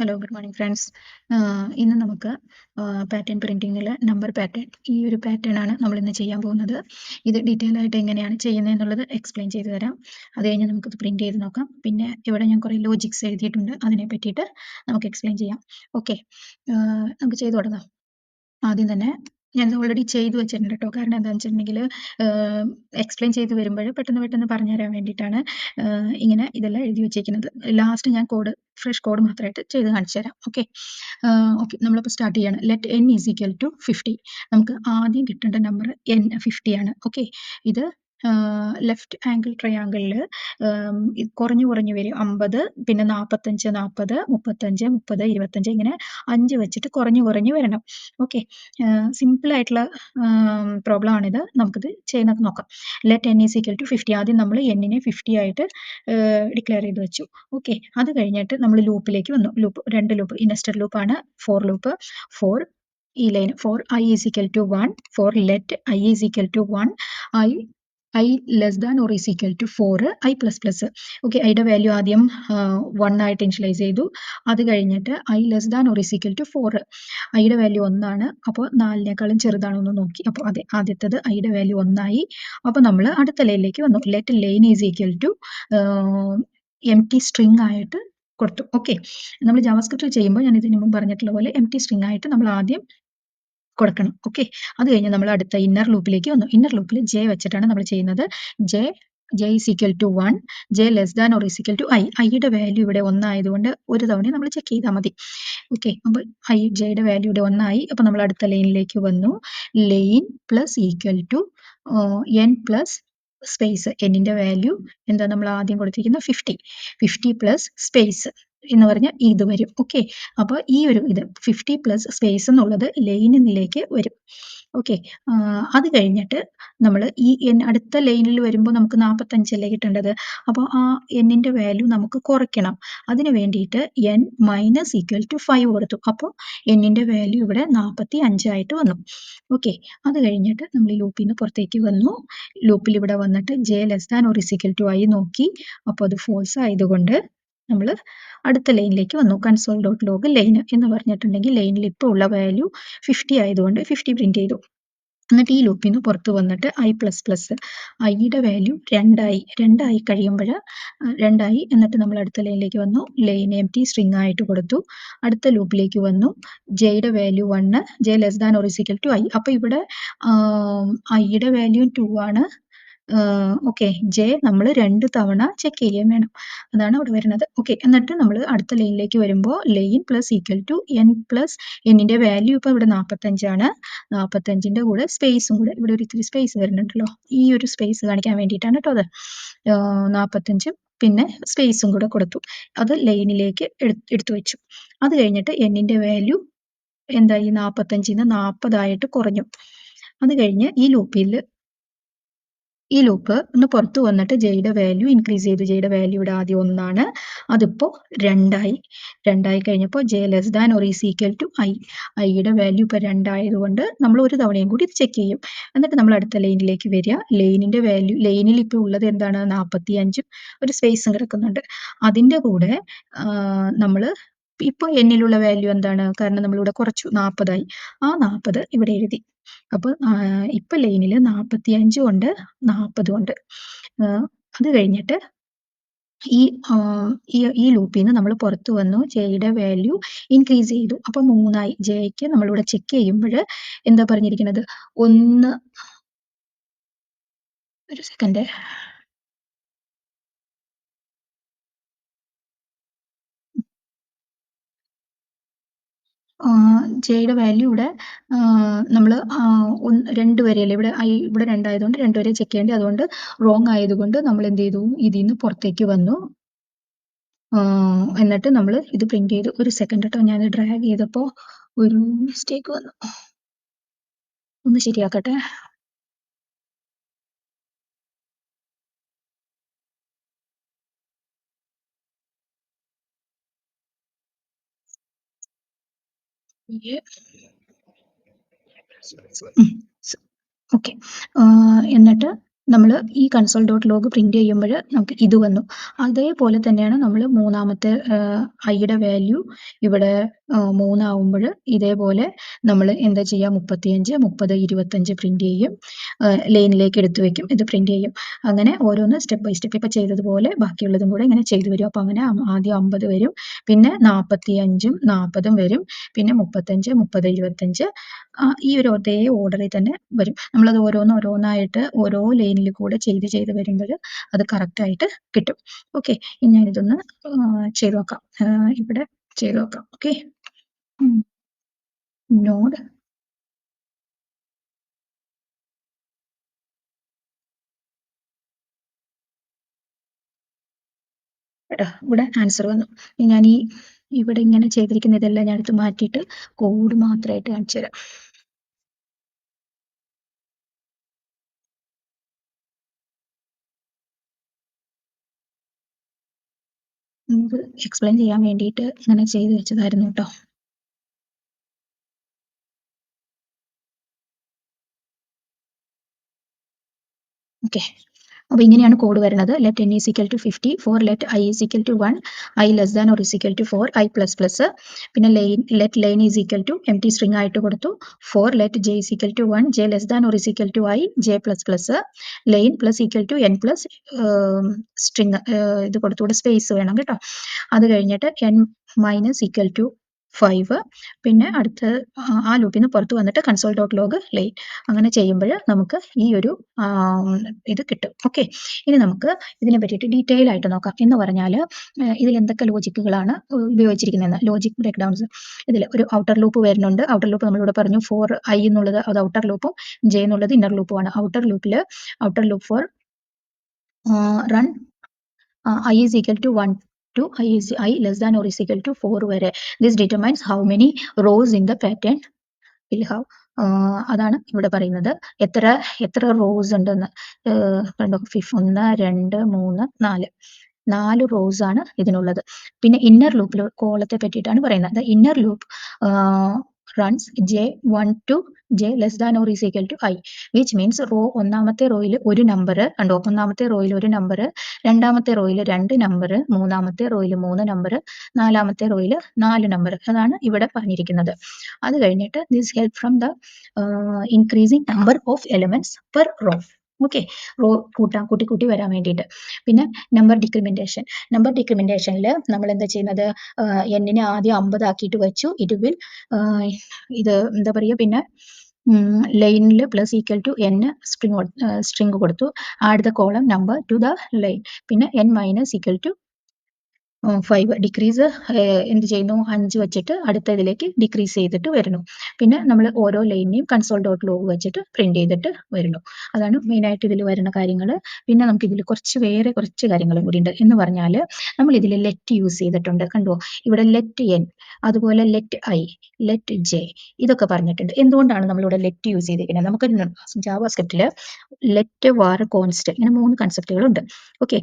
Hello good morning friends. ഇന്ന് നമുക്ക് pattern പ്രിൻറ്റിങ്ങിൽ number pattern ഈ ഒരു പാറ്റേൺ ആണ് നമ്മൾ ഇന്ന് ചെയ്യാൻ പോകുന്നത്. ഇത് ഡീറ്റെയിൽ ആയിട്ട് എങ്ങനെയാണ് ചെയ്യുന്നത് എന്നുള്ളത് എക്സ്പ്ലെയിൻ ചെയ്തു തരാം. അത് കഴിഞ്ഞ് നമുക്കിത് പ്രിൻറ്റ് ചെയ്ത് നോക്കാം. പിന്നെ ഇവിടെ ഞാൻ കുറേ ലോജിക്സ് എഴുതിയിട്ടുണ്ട്, അതിനെ പറ്റിയിട്ട് നമുക്ക് എക്സ്പ്ലെയിൻ ചെയ്യാം. ഓക്കെ, നമുക്ക് ചെയ്തു തുടങ്ങാം. ആദ്യം തന്നെ ഞാനിത് ഓൾറെഡി ചെയ്തു വെച്ചിട്ടുണ്ട് കേട്ടോ. കാരണം എന്താണെന്ന് വെച്ചിട്ടുണ്ടെങ്കിൽ എക്സ്പ്ലെയിൻ ചെയ്ത് വരുമ്പോൾ പെട്ടെന്ന് പെട്ടെന്ന് പറഞ്ഞു തരാൻ വേണ്ടിയിട്ടാണ് ഇങ്ങനെ ഇതെല്ലാം എഴുതി വെച്ചേക്കുന്നത്. ലാസ്റ്റ് ഞാൻ ഫ്രഷ് കോഡ് മാത്രമായിട്ട് ചെയ്ത് കാണിച്ചു തരാം. ഓക്കെ ഓക്കെ, നമ്മളിപ്പോൾ സ്റ്റാർട്ട് ചെയ്യാണ്. Let n is equal to 50. നമുക്ക് ആദ്യം കിട്ടേണ്ട നമ്പർ n 50 ആണ്. ഓക്കെ, ഇത് ലെഫ്റ്റ് ആംഗിൾ ട്രയാങ്കിളിൽ കുറഞ്ഞു കുറഞ്ഞു വരും. 50, പിന്നെ 45, 40, 35, 30, 25 ഇങ്ങനെ 5 വെച്ചിട്ട് കുറഞ്ഞു കുറഞ്ഞു വരണം. ഓക്കെ, സിമ്പിൾ ആയിട്ടുള്ള പ്രോബ്ലം ആണിത്. നമുക്കിത് ചെയ്യുന്നത് നോക്കാം. Let n is equal to 50. ആദ്യം നമ്മൾ n-നെ 50 ആയിട്ട് ഡിക്ലെയർ ചെയ്ത് വെച്ചു. ഓക്കെ, അത് കഴിഞ്ഞിട്ട് നമ്മൾ ലൂപ്പിലേക്ക് വന്നു. രണ്ട് ലൂപ്പ്, ഈ നെസ്റ്റഡ് ലൂപ്പ് ആണ്. For loop. ഫോർ ഈ line for i is equal to 1. For let i is equal to 1. i less than or is equal to 4 i plus plus. Okay, ഐയുടെ വാല്യൂ ആദ്യം 1 ആയിട്ട് ഇനിഷ്യലൈസ് ചെയ്തു. അത് കഴിഞ്ഞിട്ട് i less than or is equal to 4. ഐയുടെ value 1 ആണ്. അപ്പോൾ 4-നേക്കാളും ചെറുതാണോ എന്ന് നോക്കി. അപ്പോൾ അതെ, ആദ്യത്തത് ഐയുടെ വാല്യൂ 1 ആയി. അപ്പോൾ നമ്മൾ അടുത്ത ലൈനിലേക്ക് വന്നു. Let line is equal to empty string ആയിട്ട് കൊടുത്തു. ഓക്കെ, നമ്മൾ ജാവാസ്ക്രിപ്റ്റ് ചെയ്യുമ്പോൾ ഞാൻ ഇതിനു മുമ്പ് പറഞ്ഞിട്ടുള്ള പോലെ എം ടി സ്ട്രിങ് ആയിട്ട് നമ്മൾ ആദ്യം കൊടുക്കണം. ഓക്കെ, അത് കഴിഞ്ഞ് നമ്മൾ അടുത്ത ഇന്നർ ലൂപ്പിലേക്ക് വന്നു. ഇന്നർ ലൂപ്പിൽ ജെ വെച്ചിട്ടാണ് നമ്മൾ ചെയ്യുന്നത്. J is equal to 1. J less than or is equal to I. ഐയുടെ വാല്യൂ ഇവിടെ 1 ആയതുകൊണ്ട് ഒരു തവണ നമ്മൾ ചെക്ക് ചെയ്താൽ മതി. ഓക്കെ, അപ്പോൾ ജെയുടെ വാല്യൂ ഇവിടെ 1 ആയി. അപ്പോൾ നമ്മൾ അടുത്ത ലൈനിലേക്ക് വന്നു. Line plus equal to N plus space. എന്നിന്റെ വാല്യൂ എന്താ നമ്മൾ ആദ്യം കൊടുത്തിരിക്കുന്ന 50 പ്ലസ് സ്പേസ് എന്ന് പറഞ്ഞാൽ ഇത് വരും. ഓക്കെ, അപ്പോൾ ഈ ഒരു ഇത് 50 പ്ലസ് സ്പേസ് എന്നുള്ളത് ലൈനിലേക്ക് വരും. ഓക്കെ, അത് കഴിഞ്ഞിട്ട് നമ്മൾ ഈ അടുത്ത ലൈനിൽ വരുമ്പോൾ നമുക്ക് 45 അല്ലേ കിട്ടേണ്ടത്. അപ്പോൾ ആ എന്നിന്റെ വാല്യൂ നമുക്ക് കുറയ്ക്കണം. അതിന് വേണ്ടിയിട്ട് n മൈനസ് ഈക്വൽ ടു 5 കൊടുത്തു. അപ്പോൾ എന്നിന്റെ വാല്യൂ ഇവിടെ 45 ആയിട്ട് വന്നു. ഓക്കെ, അത് കഴിഞ്ഞിട്ട് നമ്മൾ ഈ ലൂപ്പിൽ നിന്ന് പുറത്തേക്ക് വന്നു. ലൂപ്പിൽ ഇവിടെ വന്നിട്ട് J less than or is equal to I നോക്കി. അപ്പോൾ അത് ഫോൾസ് ആയതുകൊണ്ട് നമ്മൾ അടുത്ത ലൈനിലേക്ക് വന്നു. കൺസോൾ ഡോട്ട് ലോഗ് ലൈൻ എന്ന് പറഞ്ഞിട്ടുണ്ടെങ്കിൽ ലൈനിൽ ഇപ്പോൾ ഉള്ള വാല്യൂ 50 ആയതുകൊണ്ട് 50 പ്രിന്റ് ചെയ്തു. എന്നിട്ട് ഈ ലൂപ്പിൽ നിന്ന് പുറത്ത് വന്നിട്ട് ഐ പ്ലസ് പ്ലസ്. ഐയുടെ വാല്യൂ 2 ആയി കഴിയുമ്പോൾ 2 എന്നിട്ട് നമ്മൾ അടുത്ത ലൈനിലേക്ക് വന്നു. ലൈൻ എം ടി സ്ട്രിങ് ആയിട്ട് കൊടുത്തു. അടുത്ത ലൂപ്പിലേക്ക് വന്നു. ജെയുടെ value 1, J less than or is equal to i. അപ്പോൾ ഇവിടെ ഐയുടെ വാല്യൂ 2 ആണ്. ഓക്കെ, ജെ നമ്മൾ 2 തവണ ചെക്ക് ചെയ്യാൻ വേണം. അതാണ് അവിടെ വരുന്നത്. ഓക്കെ, എന്നിട്ട് നമ്മൾ അടുത്ത ലൈനിലേക്ക് വരുമ്പോൾ line plus equal to N plus എന്നിന്റെ വാല്യൂ ഇപ്പോൾ ഇവിടെ 45 ആണ്. 45ന്റെ കൂടെ സ്പേസും കൂടെ ഇവിടെ ഒരു ഇത്തിരി സ്പേസ് വരുന്നുണ്ടല്ലോ. ഈ ഒരു സ്പേസ് കാണിക്കാൻ വേണ്ടിയിട്ടാണ് കേട്ടോ അത്. 45 പിന്നെ സ്പേസും കൂടെ കൊടുത്തു. അത് ലൈനിലേക്ക് എടുത്തു വെച്ചു. അത് കഴിഞ്ഞിട്ട് എന്നിന്റെ വാല്യൂ എന്തായി? 45-ന്ന് 40 ആയിട്ട് കുറഞ്ഞു. അത് കഴിഞ്ഞ് ഈ ലൂപ്പ് ഒന്ന് പുറത്തു വന്നിട്ട് ജെയുടെ വാല്യൂ ഇൻക്രീസ് ചെയ്തു. ജെയുടെ വാല്യൂ ഇവിടെ ആദ്യം 1 ആണ്. അതിപ്പോൾ 2 ആയി കഴിഞ്ഞപ്പോൾ J less than or is equal to I. ഐയുടെ വാല്യൂ ഇപ്പോൾ 2 ആയതുകൊണ്ട് നമ്മൾ ഒരു തവണയും കൂടി ഇത് ചെക്ക് ചെയ്യും. എന്നിട്ട് നമ്മൾ അടുത്ത ലൈനിലേക്ക് വരിക. ലൈനിന്റെ വാല്യൂ ലൈനിൽ ഇപ്പോൾ ഉള്ളത് എന്താണ്? 45 ഒരു സ്പേസും കിടക്കുന്നുണ്ട്. അതിൻ്റെ കൂടെ നമ്മൾ ഇപ്പോൾ എന്നിലുള്ള വാല്യൂ എന്താണ്? കാരണം നമ്മളിവിടെ കുറച്ചു 40 ആയി. ആ 40 ഇവിടെ എഴുതി. അപ്പോൾ ഇപ്പൊ ലൈനിൽ 45 ഉണ്ട്, 40 ഉണ്ട്. അത് കഴിഞ്ഞിട്ട് ഈ ലൂപ്പിൽ നിന്ന് നമ്മൾ പുറത്തു വന്നു. ജെയുടെ വാല്യൂ ഇൻക്രീസ് ചെയ്തു. അപ്പോൾ 3 ആയി. ജെക്ക് നമ്മളിവിടെ ചെക്ക് ചെയ്യുമ്പോൾ എന്താ പറഞ്ഞിരിക്കുന്നത്? 1 ഒരു സെക്കൻഡ്. ജെയുടെ വാല്യൂ ഇവിടെ നമ്മൾ 2 വരെയല്ലേ ഇവിടെ ഇവിടെ 2 ആയതുകൊണ്ട് 2 വരെ ചെക്ക് ചെയ്യേണ്ടി. അതുകൊണ്ട് റോങ് ആയതുകൊണ്ട് നമ്മൾ എന്ത് ചെയ്തു? ഇതിൽ നിന്ന് പുറത്തേക്ക് വന്നു. എന്നിട്ട് നമ്മൾ ഇത് പ്രിന്റ് ചെയ്തു. ഒരു സെക്കൻഡ് കേട്ടോ, ഞാൻ ഡ്രാഗ് ചെയ്തപ്പോൾ ഒരു മിസ്റ്റേക്ക് വന്നു. ഒന്ന് ശരിയാക്കട്ടെ. ഓക്കെ, എന്നിട്ട് നമ്മൾ ഈ കൺസോൾ ഡോട്ട് ലോഗ് പ്രിന്റ് ചെയ്യുമ്പോൾ നമുക്ക് ഇത് വന്നു. അതേപോലെ തന്നെയാണ് നമ്മൾ മൂന്നാമത്തെ ഐയുടെ വാല്യൂ ഇവിടെ 3 ആവുമ്പോൾ ഇതേപോലെ നമ്മൾ എന്താ ചെയ്യുക, 35, 30, 25 പ്രിന്റ് ചെയ്യും, ലൈനിലേക്ക് എടുത്തു വെക്കും, ഇത് പ്രിന്റ് ചെയ്യും. അങ്ങനെ ഓരോന്ന് സ്റ്റെപ്പ് ബൈ സ്റ്റെപ്പ് ഇപ്പൊ ചെയ്തതുപോലെ ബാക്കിയുള്ളതും കൂടെ ഇങ്ങനെ ചെയ്തു വരും. അപ്പൊ അങ്ങനെ ആദ്യം 50 വരും, പിന്നെ 45ഉം 40ഉം വരും, പിന്നെ 35, 30, 25 ഈ ഒരു അതേ ഓർഡറിൽ തന്നെ വരും. നമ്മളത് ഓരോന്നായിട്ട് ഓരോ ലൈനിൽ കൂടെ ചെയ്ത് വരുമ്പോൾ അത് കറക്റ്റ് ആയിട്ട് കിട്ടും. ഓക്കെ, ഇനി ഞാനിതൊന്ന് ചെയ്ത് നോക്കാം. ഇവിടെ ചെയ്ത് നോക്കാം. ഓക്കെ, നോഡ് കേട്ടോ, ഇവിടെ ആൻസർ വന്നു. ഞാൻ ഇവിടെ ഇങ്ങനെ ചെയ്തിരിക്കുന്ന ഇതെല്ലാം ഞാൻ എടുത്ത് മാറ്റിയിട്ട് കോഡ് മാത്രമായിട്ട് കാണിച്ചു തരാം. നമുക്ക് എക്സ്പ്ലെയിൻ ചെയ്യാൻ വേണ്ടിയിട്ട് ഇങ്ങനെ ചെയ്ത് വെച്ചതായിരുന്നു കേട്ടോ. ഓക്കെ, അപ്പോൾ ഇങ്ങനെയാണ് കോഡ് വരുന്നത്. Let n is equal to 50 for let i is equal to 1, i less than or is equal to 4, i plus plus, പിന്നെ let line is equal to empty string ആയിട്ട് കൊടുത്തു. For let j is equal to 1, J less than or is equal to i, j plus plus, line plus equal to N plus string ഇത് കൊടുത്തു. ഇവിടെ space വേണം കേട്ടോ. അത് കഴിഞ്ഞിട്ട് N minus equal to 5, പിന്നെ അടുത്ത് ആ ലൂപ്പിൽ നിന്ന് പുറത്ത് വന്നിട്ട് കൺസോൾ ഡോട്ട് ലോഗ് ലൈൻ. അങ്ങനെ ചെയ്യുമ്പോൾ നമുക്ക് ഈ ഒരു ഇത് കിട്ടും. ഓക്കെ, ഇനി നമുക്ക് ഇതിനെ പറ്റിയിട്ട് ഡീറ്റെയിൽ ആയിട്ട് നോക്കാം. എന്ന് പറഞ്ഞാൽ ഇതിൽ എന്തൊക്കെ ലോജിക്കുകളാണ് ഉപയോഗിച്ചിരിക്കുന്നതെന്ന്, ലോജിക് ബ്രേക്ക് ഡൗൺസ്. ഇതിൽ ഒരു ഔട്ടർ ലൂപ്പ് വരുന്നുണ്ട്. ഔട്ടർ ലൂപ്പ് നമ്മളിവിടെ പറഞ്ഞു, ഫോർ ഐ എന്നുള്ളത് അത് ഔട്ടർ ലൂപ്പും ജെ എന്നുള്ളത് ഇന്നർ ലൂപ്പുമാണ്. Outer loop for run I is equal to 1 to I less than or is equal to 4 വരെ. This determines how many rows in the pattern will have. അതാണ് ഇവിടെ പറയുന്നത്. എത്ര റോസ് ഉണ്ടെന്ന് കണ്ടോ. 1, 2, 3, 4 റോസ് ആണ് ഇതിനുള്ളത്. പിന്നെ ഇന്നർ ലൂപ്പിൽ കോളത്തെ പറ്റിയിട്ടാണ് പറയുന്നത്. Inner loop runs j1 to j less than or is equal to I, which means ഒന്നാമത്തെ റോയിൽ ഒരു നമ്പർ കണ്ടോ. ഒന്നാമത്തെ റോയിൽ ഒരു നമ്പർ, രണ്ടാമത്തെ റോയിൽ 2 നമ്പർ, മൂന്നാമത്തെ റോയിൽ 3 നമ്പർ, നാലാമത്തെ റോയിൽ 4 നമ്പർ. അതാണ് ഇവിടെ പറഞ്ഞിരിക്കുന്നത്. അത് കഴിഞ്ഞിട്ട് this help from the increasing number of elements per row. Okay, row കൂട്ടി വരാൻ വേണ്ടിയിട്ട്. പിന്നെ നമ്പർ ഡിക്രിമെന്റേഷനിൽ നമ്മൾ എന്താ ചെയ്യുന്നത്, എന്നിനെ ആദ്യം 50 ആക്കിയിട്ട് വെച്ചു. ഇത് എന്താ പറയുക, പിന്നെ ലൈനിൽ plus equal to n string കൊടുത്തു. Add the column number to the line. പിന്നെ n minus equal to 5 decrease എന്ത് ചെയ്യുന്നു, 5 വെച്ചിട്ട് അടുത്ത ഇതിലേക്ക് ഡിക്രീസ് ചെയ്തിട്ട് വരുന്നു. പിന്നെ നമ്മൾ ഓരോ ലൈനിനെയും കൺസോൾ ഡോട്ട് ലോഗ് വെച്ചിട്ട് പ്രിന്റ് ചെയ്തിട്ട് വരുന്നു. അതാണ് മെയിനായിട്ട് ഇതിൽ വരുന്ന കാര്യങ്ങൾ. പിന്നെ നമുക്ക് ഇതിൽ വേറെ കുറച്ച് കാര്യങ്ങളും കൂടി ഉണ്ട്. എന്ന് പറഞ്ഞാൽ നമ്മൾ ഇതിൽ ലെറ്റ് യൂസ് ചെയ്തിട്ടുണ്ട്. കണ്ടോ, ഇവിടെ ലെറ്റ് എൻ, അതുപോലെ ലെറ്റ് ഐ, ലെറ്റ് ജെ, ഇതൊക്കെ പറഞ്ഞിട്ടുണ്ട്. എന്തുകൊണ്ടാണ് നമ്മളിവിടെ ലെറ്റ് യൂസ് ചെയ്തിരിക്കുന്നത്? നമുക്ക് ജാവാസ്ക്രിപ്റ്റിൽ ലെറ്റ് വാർ കോൺസ്റ്റ് ഇങ്ങനെ 3 കൺസെപ്റ്റുകളുണ്ട്. ഓക്കെ,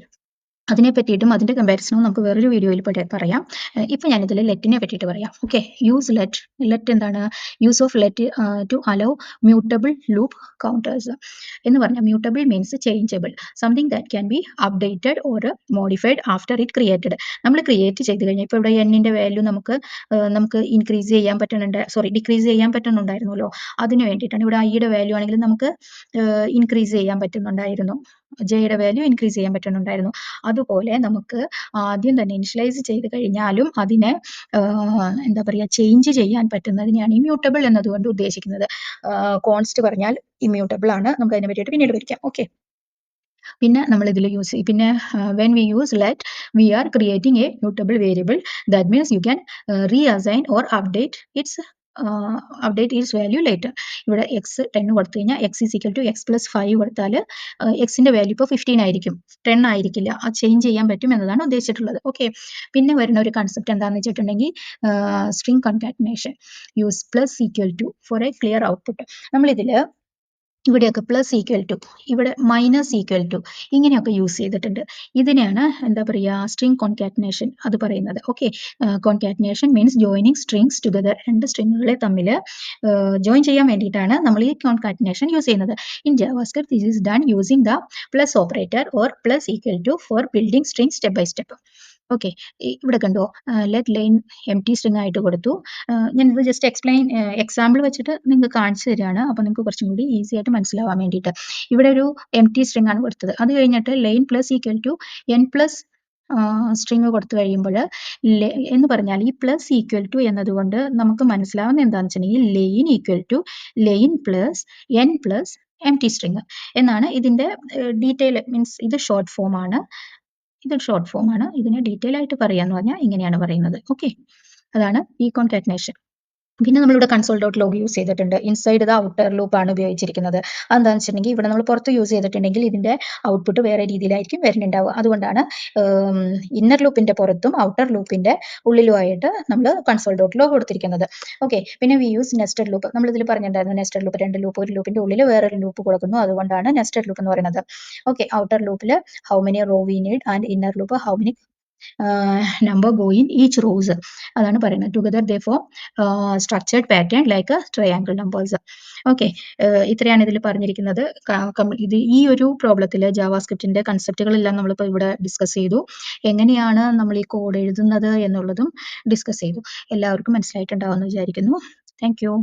അതിനെ പറ്റിയിട്ടും അതിന്റെ കമ്പാരിസണും നമുക്ക് വേറൊരു വീഡിയോയിൽ പറയാം. ഇപ്പൊ ഞാനിതിൽ ലെറ്റിനെ പറ്റിയിട്ട് പറയാം. ഓക്കെ, യൂസ് ലെറ്റ് എന്താണ്, use of let to allow mutable loop counters. എന്ന് പറഞ്ഞാൽ mutable means changeable, something that can be updated or modified after it created. നമ്മൾ ക്രിയേറ്റ് ചെയ്ത് കഴിഞ്ഞാൽ ഇപ്പോൾ ഇവിടെ എന്നിന്റെ വാല്യൂ നമുക്ക് ഇൻക്രീസ് ചെയ്യാൻ ഡിക്രീസ് ചെയ്യാൻ പറ്റുന്നുണ്ടായിരുന്നല്ലോ. അതിന് വേണ്ടിയിട്ടാണ്. ഇവിടെ ഐയുടെ വാല്യൂ ആണെങ്കിൽ നമുക്ക് ഇൻക്രീസ് ചെയ്യാൻ പറ്റുന്നുണ്ടായിരുന്നു, ജെയുടെ വാല്യൂ ഇൻക്രീസ് ചെയ്യാൻ പറ്റുന്നുണ്ടായിരുന്നു. അതുപോലെ നമുക്ക് ആദ്യം തന്നെ ഇനിഷ്യലൈസ് ചെയ്ത് കഴിഞ്ഞാലും അതിനെ എന്താ പറയുക, ചേഞ്ച് ചെയ്യാൻ പറ്റുന്നതിനെയാണ് ഇമ്മ്യൂട്ടബിൾ എന്നതുകൊണ്ട് ഉദ്ദേശിക്കുന്നത്. കോൺസ്റ്റ് പറഞ്ഞാൽ ഇമ്മ്യൂട്ടബിൾ ആണ്. നമുക്ക് അതിനെ പറ്റിയിട്ട് പിന്നീട് പഠിക്കാം. ഓക്കെ, പിന്നെ നമ്മൾ ഇതിൽ യൂസ് ചെയ്യും. പിന്നെ when we use let we are creating a mutable variable. That means you can reassign or update its value later. ഇവിടെ എക്സ് 10 കൊടുത്തു കഴിഞ്ഞാൽ x is equal to x plus 5 കൊടുത്താൽ എക്സിന്റെ വാല്യൂ ഇപ്പോൾ 15 ആയിരിക്കും, 10 ആയിരിക്കില്ല. അത് ചേഞ്ച് ചെയ്യാൻ പറ്റും എന്നതാണ് ഉദ്ദേശിച്ചിട്ടുള്ളത്. ഓക്കെ, പിന്നെ വരുന്ന ഒരു കൺസെപ്റ്റ് എന്താണെന്ന് വെച്ചിട്ടുണ്ടെങ്കിൽ string concatenation. Use plus equal to for a clear output. നമ്മളിതിൽ ഇവിടെയൊക്കെ പ്ലസ് ഈക്വൽ ടു, ഇവിടെ മൈനസ് ഈക്വൽ ടു, ഇങ്ങനെയൊക്കെ യൂസ് ചെയ്തിട്ടുണ്ട്. ഇതിനെയാണ് എന്താ പറയുക, സ്ട്രിംഗ് കോൺകാറ്റിനേഷൻ അത് പറയുന്നത്. Okay, concatenation means joining strings together. രണ്ട് സ്ട്രിങ്ങുകളെ തമ്മിൽ ജോയിൻ ചെയ്യാൻ വേണ്ടിയിട്ടാണ് നമ്മൾ ഈ കോൺകാറ്റിനേഷൻ യൂസ് ചെയ്യുന്നത്. In JavaScript this is done using the plus operator or plus equal to for building string step by step. Okay, ഇവിടെ കണ്ടോ, let line M T string ആയിട്ട് കൊടുത്തു. ഞാനിത് ജസ്റ്റ് എക്സാമ്പിൾ വെച്ചിട്ട് നിങ്ങൾക്ക് കാണിച്ചു തരികയാണ്. അപ്പോൾ നിങ്ങൾക്ക് കുറച്ചും കൂടി ഈസി ആയിട്ട് മനസ്സിലാവാൻ വേണ്ടിയിട്ട്. ഇവിടെ ഒരു എം ടി സ്ട്രിങ് ആണ് കൊടുത്തത്. അത് കഴിഞ്ഞിട്ട് line plus equal to N plus string കൊടുത്തു കഴിയുമ്പോൾ എന്ന് പറഞ്ഞാൽ ഈ പ്ലസ് ഈക്വൽ ടു എന്നതുകൊണ്ട് നമുക്ക് മനസ്സിലാവുന്ന എന്താണെന്ന് വെച്ചിട്ടുണ്ടെങ്കിൽ line equal to line plus N plus empty string എന്നാണ് ഇതിന്റെ ഡീറ്റെയിൽ. മീൻസ് ഇത് ഷോർട്ട് ഫോം ആണ്. ഇതൊരു ഷോർട്ട് ഫോം ആണ്. ഇതിനെ ഡീറ്റെയിൽ ആയിട്ട് പറയാന്ന് പറഞ്ഞാൽ ഇങ്ങനെയാണ് പറയുന്നത്. ഓക്കെ, അതാണ് ഈ കോൺകാറ്റിനേഷൻ. പിന്നെ നമ്മളിവിടെ കൺസോൾ ഡോട്ട് ലോഗ് യൂസ് ചെയ്തിട്ടുണ്ട്. ഇൻസൈഡ് ദ ഔട്ടർ ലൂപ്പ് ആണ് ഉപയോഗിച്ചിരിക്കുന്നത്. അതെന്താണെന്ന് വെച്ചിട്ടുണ്ടെങ്കിൽ ഇവിടെ നമ്മൾ പുറത്ത് യൂസ് ചെയ്തിട്ടുണ്ടെങ്കിൽ ഇതിന്റെ ഔട്ട്പുട്ട് വേറെ രീതിയിലായിരിക്കും വരുന്നുണ്ടാവുക. അതുകൊണ്ടാണ് ഇന്നർ ലൂപ്പിന്റെ പുറത്തും ഔട്ടർ ലൂപ്പിന്റെ ഉള്ളിലുമായിട്ട് നമ്മൾ കൺസോൾ ഡോട്ട് ലോഗ് കൊടുത്തിരിക്കുന്നത്. ഓക്കെ, പിന്നെ വി യൂസ് നെസ്റ്റഡ് ലൂപ്പ്. നമ്മൾ ഇതിൽ പറഞ്ഞിട്ടുണ്ടായിരുന്നു നെസ്റ്റഡ് ലൂപ്പ്, രണ്ട് ലൂപ്പ്, ഒരു ലൂപ്പിന്റെ ഉള്ളിൽ വേറൊരു ലൂപ്പ് കൊടുക്കുന്നു. അതുകൊണ്ടാണ് നെസ്റ്റഡ് ലൂപ്പ് എന്ന് പറയുന്നത്. ഓക്കെ, ഔട്ടർ ലൂപ്പിൽ how many row we need and inner loop how many number go in each rows. അതാണ് പറയുന്നത്. Together they form structured pattern like triangle numbers. Okay, ഇത്രയാണ് ഇതിൽ പറഞ്ഞിരിക്കുന്നത്. ഇത് ഈ ഒരു പ്രോബ്ലത്തിൽ ജാവാസ്ക്രിപ്റ്റിന്റെ കൺസെപ്റ്റുകളെല്ലാം നമ്മളിപ്പോൾ ഇവിടെ ഡിസ്കസ് ചെയ്തു. എങ്ങനെയാണ് നമ്മൾ ഈ കോഡ് എഴുതുന്നത് എന്നുള്ളതും ഡിസ്കസ് ചെയ്തു. എല്ലാവർക്കും മനസ്സിലായിട്ടുണ്ടാവുമെന്ന് വിചാരിക്കുന്നു. Thank you.